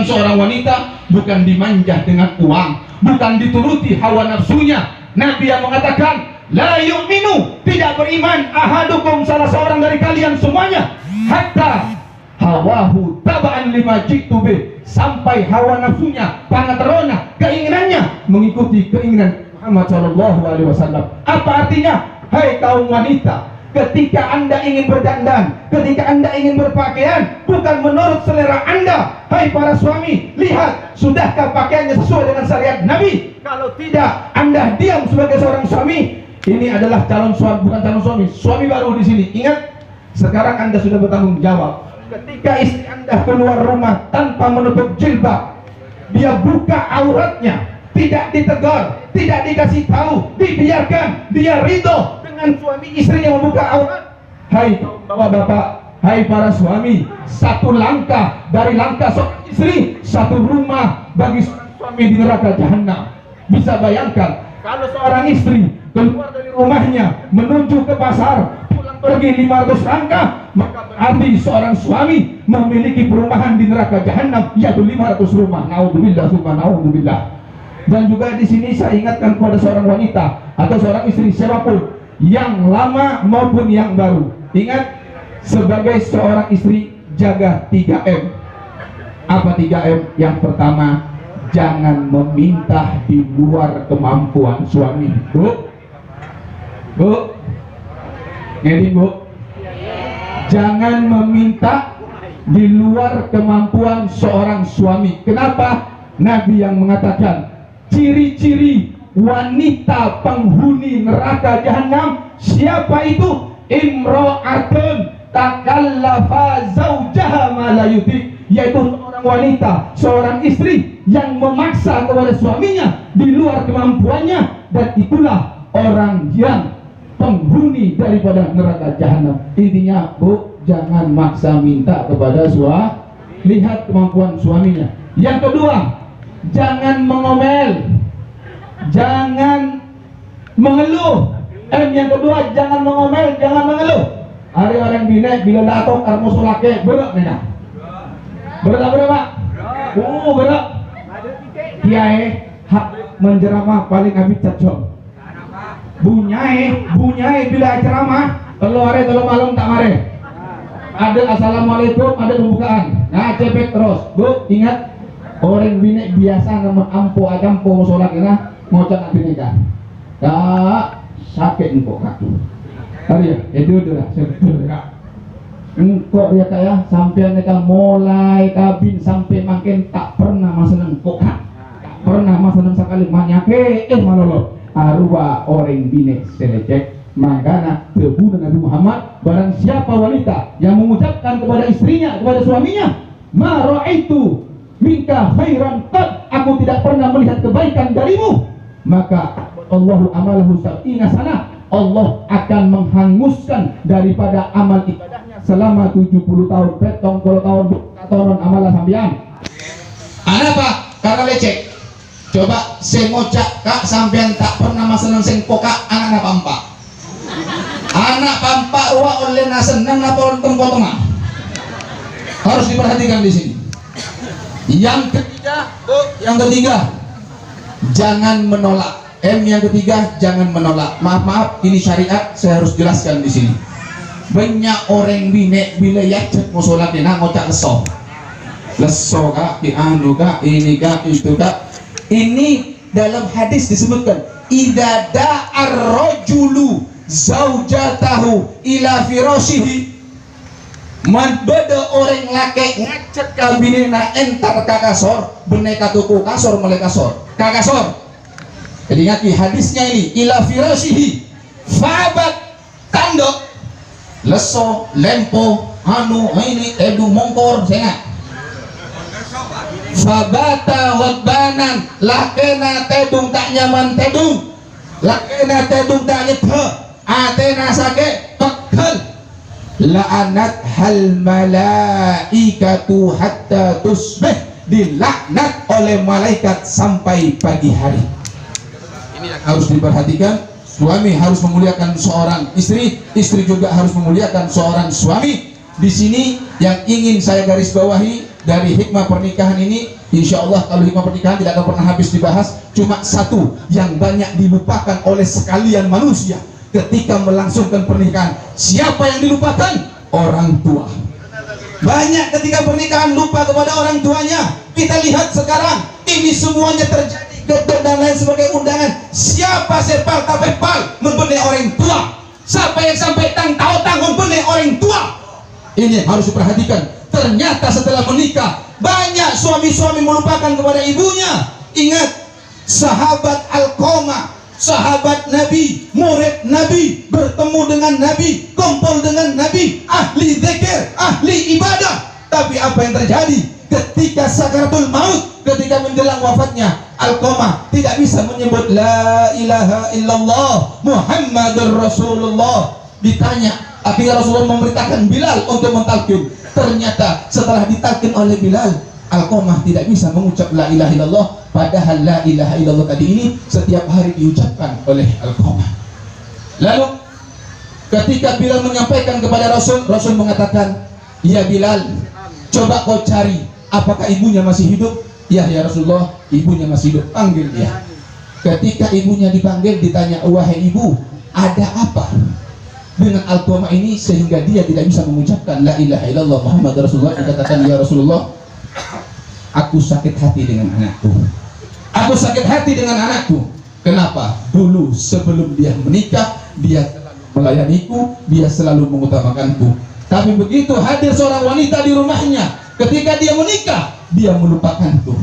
memuliakan seorang wanita bukan dimanja dengan uang, bukan dituruti hawa nafsunya. Nabi yang mengatakan, la yu'minu, tidak beriman ahadukum, salah seorang dari kalian semuanya, hatta hawahu taba'an lima jitu bih, sampai hawa nafsunya, pangaterona, keinginannya mengikuti keinginan Muhammad sallallahu alaihi wasallam. Apa artinya? Hai kaum wanita, ketika Anda ingin berdandan, ketika Anda ingin berpakaian, bukan menurut selera Anda. Hai para suami, lihat, sudahkah pakaiannya sesuai dengan syariat Nabi? Kalau tidak, Anda diam sebagai seorang suami. Ini adalah calon suami, bukan calon suami, suami baru di sini. Ingat, sekarang Anda sudah bertanggung jawab. Ketika istri Anda keluar rumah tanpa menutup jilbab, dia buka auratnya, tidak ditegur, tidak dikasih tahu, dibiarkan, dia ridho dengan suami istri yang membuka aurat. Hai bapak-bapak, hai para suami, satu langkah dari langkah seorang istri, satu rumah bagi suami di neraka jahanam. Bisa bayangkan kalau seorang istri keluar dari rumahnya menuju ke pasar, pulang pergi 500 langkah, maka berarti seorang suami memiliki perumahan di neraka jahanam, yaitu 500 rumah. Naudzubillah, summa naudzubillah. Dan juga di sini saya ingatkan kepada seorang wanita atau seorang istri siapapun, yang lama maupun yang baru, ingat, sebagai seorang istri jaga 3M. Apa 3M? Yang pertama, jangan meminta di luar kemampuan suami. Bu, ini bu, jangan meminta di luar kemampuan seorang suami. Kenapa? Nabi yang mengatakan ciri-ciri wanita penghuni neraka jahanam, siapa itu? Imra'atun takallafa zaujaha ma la yuti, yaitu seorang wanita, seorang istri yang memaksa kepada suaminya di luar kemampuannya, dan itulah orang yang penghuni daripada neraka jahanam. Intinya bu, jangan maksa minta kepada suami, lihat kemampuan suaminya. Yang kedua, jangan mengomel, jangan mengeluh. Yang kedua, jangan mengomel, jangan mengeluh. Hari orang bina bila latok armusul laki berak nena. Berak pak? Berak. Kiai hak menjeramah paling habis cacok. Bunyai bila ceramah kalau hari kalau malam tak mare. Ada assalamualaikum, ada pembukaan. Nah cepet terus. Bu ingat, orang bina biasa nama ampo ajampo sholat kena mau cak nikah. Tak sakit engkau kaki. Tadi ya, itu dah sebetulnya kak. Engkau ya kaya sampai nikah mulai kabin sampai makin tak pernah maseneng kok kak. Tak pernah maseneng sekali manyake malolo. Arwah orang bina selecek. Makanya tebu Nabi Muhammad, barang siapa wanita yang mengucapkan kepada istrinya, kepada suaminya, ma ra'aitu minka khairan qad, aku tidak pernah melihat kebaikan darimu, maka Allahu amalahu sab'ina sana, Allah akan menghanguskan daripada amal ibadahnya selama 70 tahun. Petong 10 tahun amalan sambian. Kenapa? Karena lecek. Coba saya ngocak kak sampean tak pernah masalah sing pokak anak pampak. Anak pampak ruang oleh nasenang napa orang tengah. Harus diperhatikan di sini. Yang ketiga, jangan menolak. Yang ketiga, jangan menolak. Maaf, ini syariat, saya harus jelaskan di sini. Banyak orang bine bila yacet mau sholat dia ngocak leso kak, anu kak, ini kak, itu kak. Ini dalam hadis disebutkan, idza da'ar rajulu zaujatahu ila firashihi, man beda orang laki ngacet kabinena entar kakasor beneka tuku kasor mulai kasor kakasor. Jadi ingat hadisnya ini, ila firashihi fabat tandok leso lempo anu ini edu mongkor saya fabata wadbanan lakena tedung tak nyaman tedung lakena tedung tak nyethe atena sake pekal la'anat hal malaikatu hatta tusbih, dilaknat oleh malaikat sampai pagi hari. Ini yang harus diperhatikan. Suami harus memuliakan seorang istri, istri juga harus memuliakan seorang suami. Di sini yang ingin saya garis bawahi, dari hikmah pernikahan ini, insya Allah kalau hikmah pernikahan tidak akan pernah habis dibahas. Cuma satu yang banyak dilupakan oleh sekalian manusia ketika melangsungkan pernikahan. Siapa yang dilupakan? Orang tua. Banyak ketika pernikahan lupa kepada orang tuanya. Kita lihat sekarang ini semuanya terjadi dan lain sebagai undangan. Siapa sepal tapepal membenih orang tua? Siapa yang sampai tang membenih orang tua? Ini harus diperhatikan. Ternyata setelah menikah banyak suami-suami melupakan kepada ibunya. Ingat sahabat Alqamah, sahabat Nabi, murid Nabi, bertemu dengan Nabi, kumpul dengan Nabi, ahli zikir, ahli ibadah. Tapi apa yang terjadi ketika sakaratul maut, ketika menjelang wafatnya, Alqamah tidak bisa menyebut la ilaha illallah Muhammadur Rasulullah. Ditanya, akhirnya Rasulullah memerintahkan Bilal untuk mentalkin. Ternyata setelah ditalkin oleh Bilal, Alqamah tidak bisa mengucap la ilaha illallah. Padahal la ilaha illallah tadi ini setiap hari diucapkan oleh Alqamah. Lalu ketika Bilal menyampaikan kepada Rasul, Rasul mengatakan, ya Bilal, coba kau cari apakah ibunya masih hidup. Ya Rasulullah, ibunya masih hidup. Panggil dia. Ketika ibunya dipanggil, ditanya, wahai ibu, ada apa dengan Alqamah ini sehingga dia tidak bisa mengucapkan la ilaha illallah Muhammad Rasulullah? Dikatakan, ya Rasulullah, aku sakit hati dengan anakku. Aku sakit hati dengan anakku. Kenapa? Dulu sebelum dia menikah, dia selalu melayaniku, dia selalu mengutamakanku. Tapi begitu hadir seorang wanita di rumahnya, ketika dia menikah, dia melupakanku,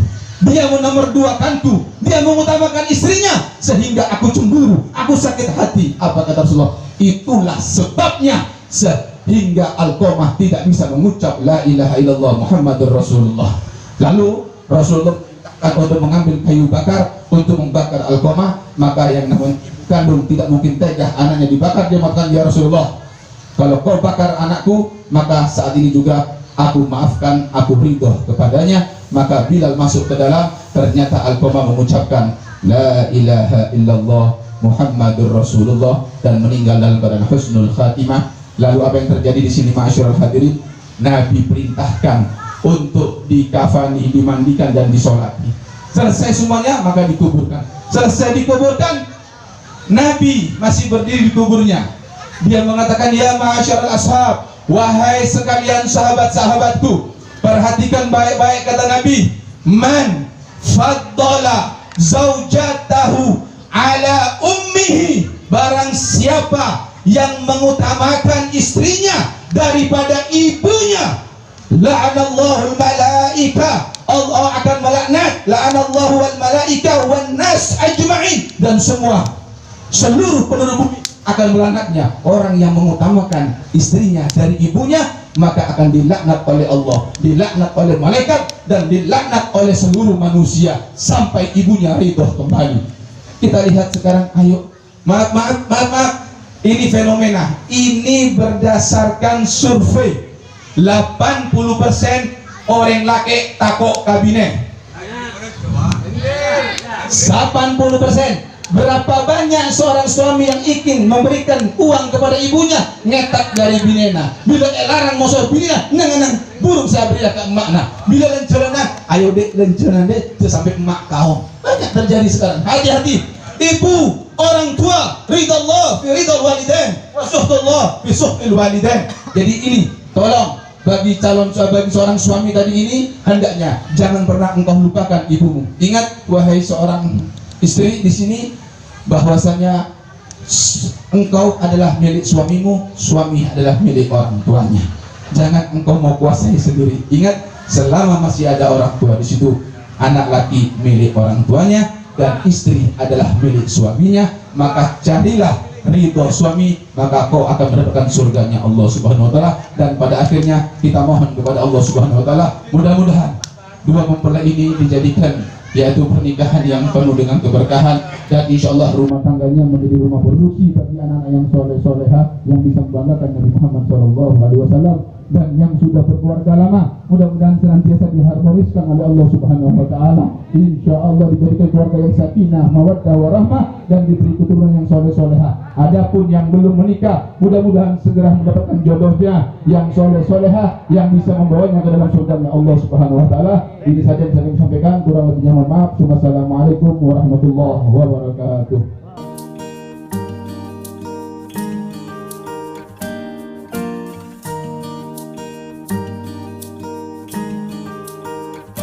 dia menomorduakanku, dia mengutamakan istrinya, sehingga aku cemburu, aku sakit hati. Apa kata Rasulullah? Itulah sebabnya sehingga Alqamah tidak bisa mengucap la ilaha illallah Muhammadur Rasulullah. Lalu Rasulullah untuk mengambil kayu bakar untuk membakar Alqamah. Maka yang namanya ibu kandung tidak mungkin tega anaknya dibakar. Dia mengatakan, ya Rasulullah, kalau kau bakar anakku, maka saat ini juga aku maafkan, aku ridho kepadanya. Maka Bilal masuk ke dalam, ternyata Alqamah mengucapkan la ilaha illallah Muhammadur Rasulullah dan meninggal dalam keadaan husnul khatimah. Lalu apa yang terjadi di sini, ma'asyiral hadirin? Nabi perintahkan untuk dikafani, dimandikan dan disolati. Selesai semuanya, maka dikuburkan. Selesai dikuburkan, Nabi masih berdiri di kuburnya. Dia mengatakan, ya ma'asyiral ashab, wahai sekalian sahabat-sahabatku, perhatikan baik-baik kata Nabi, man faddala zaujatahu ala ummihi, barang siapa yang mengutamakan istrinya daripada ibunya, la'anallahu al-malaika, Allah akan melaknat, la'anallahu al-malaika wan nas ajma'in, dan seluruh penduduk bumi akan melaknatnya. Orang yang mengutamakan istrinya dari ibunya, maka akan dilaknat oleh Allah, dilaknat oleh malaikat, dan dilaknat oleh seluruh manusia sampai ibunya ridho kembali. Kita lihat sekarang, ayo, maaf, ini fenomena, ini berdasarkan survei. 80% orang laki takok kabinet. 80%. Berapa banyak seorang suami yang ingin memberikan uang kepada ibunya, ngetak dari binena. Bila larang mosor binena, nang burung saya beri ke emak nah. Bila lencelana, ayo dek lencelana dek sampai emak kau. Banyak terjadi sekarang. Hati-hati. Ibu, orang tua, ridallah fi ridal walidain, wa suhtullah fi suhtil walidain. Jadi ini, tolong bagi seorang suami tadi ini, hendaknya jangan pernah engkau lupakan ibumu. Ingat, wahai seorang istri di sini, bahwasanya engkau adalah milik suamimu, suami adalah milik orang tuanya. Jangan engkau mau kuasai sendiri. Ingat, selama masih ada orang tua di situ, anak laki milik orang tuanya dan istri adalah milik suaminya, maka carilah ridho suami, maka kau akan mendapatkan surganya Allah Subhanahu wa taala. Dan pada akhirnya kita mohon kepada Allah Subhanahu wa taala, mudah-mudahan dua mempelai ini dijadikan yaitu pernikahan yang penuh dengan keberkahan, dan insya Allah rumah tangganya menjadi rumah produksi bagi anak-anak yang soleh-soleha yang bisa membanggakan Nabi Muhammad SAW. dan yang sudah berkeluarga lama mudah-mudahan senantiasa diharmoniskan oleh Allah Subhanahu wa taala. Insyaallah dijadikan keluarga yang sakinah, mawaddah warahmah dan diberi keturunan yang soleh-solehah. Adapun yang belum menikah, mudah-mudahan segera mendapatkan jodohnya yang soleh-solehah yang bisa membawanya ke dalam surga Allah Subhanahu wa taala. Ini saja yang saya sampaikan, kurang lebihnya mohon maaf. Wassalamualaikum warahmatullahi wabarakatuh.